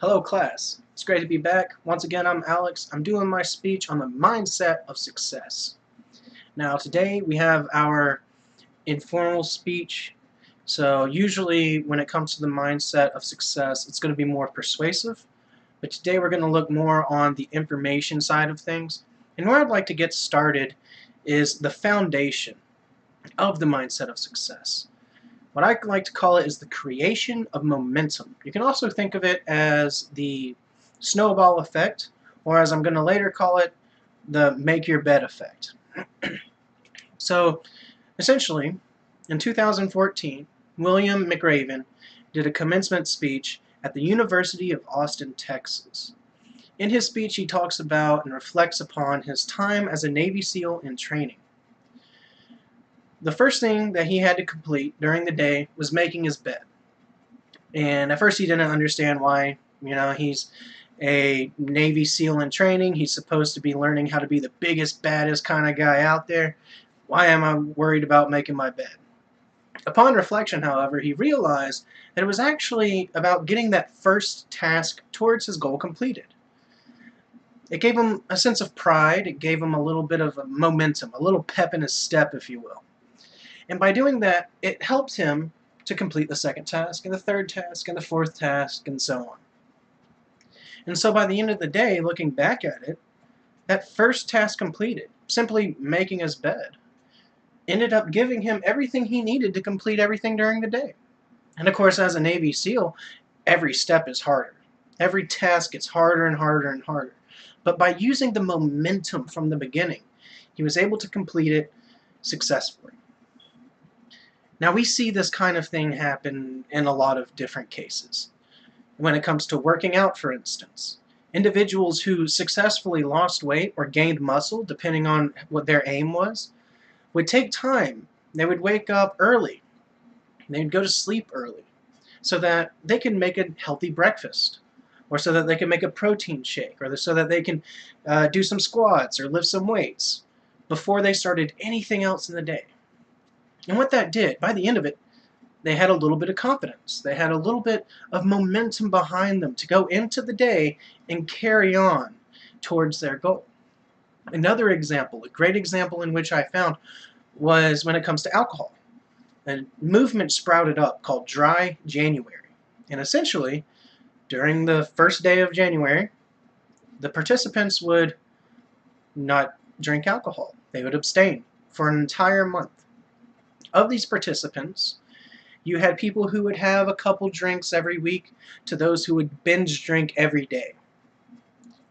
Hello class, it's great to be back. Once again, I'm Alex. I'm doing my speech on the mindset of success. Now today we have our informal speech. So usually when it comes to the mindset of success, it's going to be more persuasive. But today we're going to look more on the information side of things. And where I'd like to get started is the foundation of the mindset of success. What I like to call it is the creation of momentum. You can also think of it as the snowball effect, or as I'm going to later call it, the make your bed effect. So essentially, in 2014, William McRaven did a commencement speech at the University of Austin, Texas. In his speech, he talks about and reflects upon his time as a Navy SEAL in training. The first thing that he had to complete during the day was making his bed. And at first he didn't understand why. He's a Navy SEAL in training. He's supposed to be learning how to be the biggest, baddest kind of guy out there. Why am I worried about making my bed? Upon reflection, however, he realized that it was actually about getting that first task towards his goal completed. It gave him a sense of pride. It gave him a little bit of a momentum, a little pep in his step, if you will. And by doing that, it helped him to complete the second task, and the third task, and the fourth task, and so on. And so by the end of the day, looking back at it, that first task completed, simply making his bed, ended up giving him everything he needed to complete everything during the day. And of course, as a Navy SEAL, every step is harder. Every task gets harder and harder and harder. But by using the momentum from the beginning, he was able to complete it successfully. Now we see this kind of thing happen in a lot of different cases. When it comes to working out, for instance, individuals who successfully lost weight or gained muscle, depending on what their aim was, would take time. They would wake up early. They would go to sleep early so that they can make a healthy breakfast, or so that they can make a protein shake, or so that they can do some squats or lift some weights before they started anything else in the day. And what that did, by the end of it, they had a little bit of confidence. They had a little bit of momentum behind them to go into the day and carry on towards their goal. Another example, a great example in which I found, was when it comes to alcohol. A movement sprouted up called Dry January. And essentially, during the first day of January, the participants would not drink alcohol. They would abstain for an entire month. Of these participants, you had people who would have a couple drinks every week to those who would binge drink every day.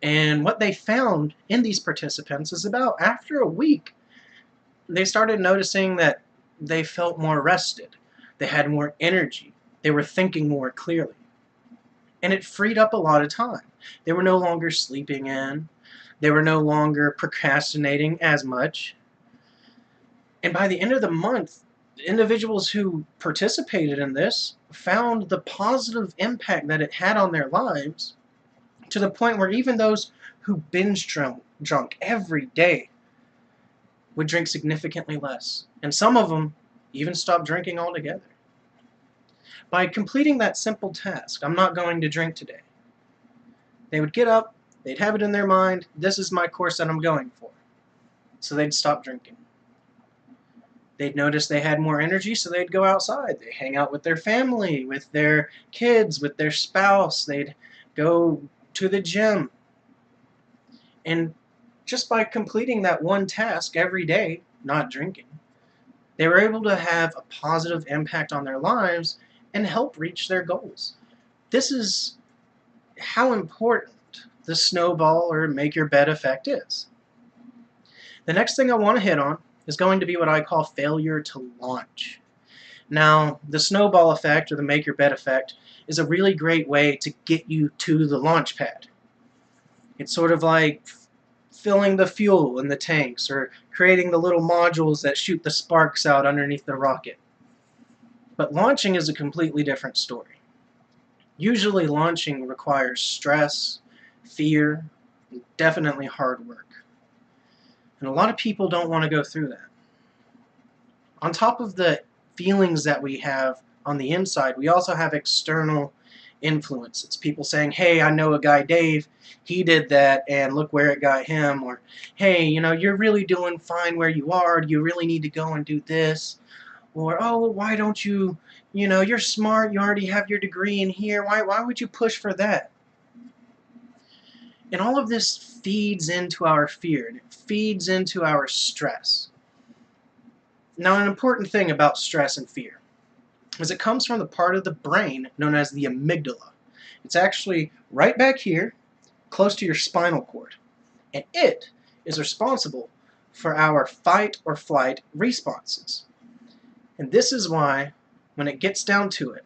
And what they found in these participants is about after a week, they started noticing that they felt more rested. They had more energy. They were thinking more clearly. And it freed up a lot of time. They were no longer sleeping in. They were no longer procrastinating as much. And by the end of the month, individuals who participated in this found the positive impact that it had on their lives, to the point where even those who binge drunk every day would drink significantly less. And some of them even stopped drinking altogether. By completing that simple task, I'm not going to drink today, they would get up, they'd have it in their mind, this is my course that I'm going for. So they'd stop drinking. They'd notice they had more energy, so they'd go outside. They'd hang out with their family, with their kids, with their spouse. They'd go to the gym. And just by completing that one task every day, not drinking, they were able to have a positive impact on their lives and help reach their goals. This is how important the snowball or make your bed effect is. The next thing I want to hit on is going to be what I call failure to launch. Now, the snowball effect, or the make your bed effect, is a really great way to get you to the launch pad. It's sort of like filling the fuel in the tanks, or creating the little modules that shoot the sparks out underneath the rocket. But launching is a completely different story. Usually launching requires stress, fear, and definitely hard work. And a lot of people don't want to go through that. On top of the feelings that we have on the inside, we also have external influence. It's people saying, hey, I know a guy, Dave, he did that, and look where it got him. Or, hey, you know, you're really doing fine where you are. Do you really need to go and do this? Or, oh, why don't you, you know, you're smart. You already have your degree in here. Why would you push for that? And all of this feeds into our fear, and it feeds into our stress. Now, an important thing about stress and fear is it comes from the part of the brain known as the amygdala. It's actually right back here, close to your spinal cord. And it is responsible for our fight or flight responses. And this is why, when it gets down to it,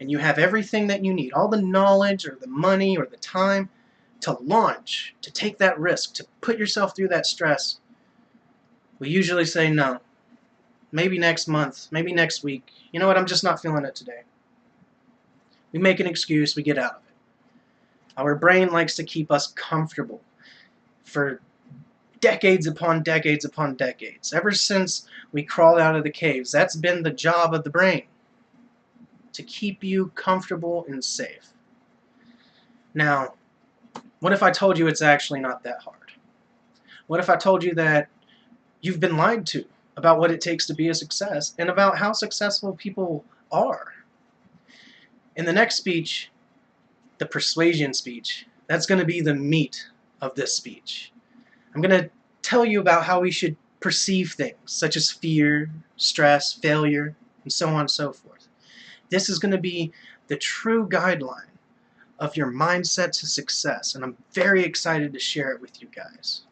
and you have everything that you need, all the knowledge or the money or the time to launch, to take that risk, to put yourself through that stress, we usually say no. Maybe next month, maybe next week. You know what, I'm just not feeling it today. We make an excuse, we get out of it. Our brain likes to keep us comfortable for decades upon decades upon decades. Ever since we crawled out of the caves, that's been the job of the brain, to keep you comfortable and safe. Now, what if I told you it's actually not that hard? What if I told you that you've been lied to about what it takes to be a success and about how successful people are? In the next speech, the persuasion speech, that's going to be the meat of this speech. I'm going to tell you about how we should perceive things such as fear, stress, failure, and so on and so forth. This is going to be the true guideline of your mindset to success, and I'm very excited to share it with you guys.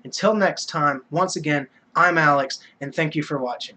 Until next time, once again, I'm Alex, and thank you for watching.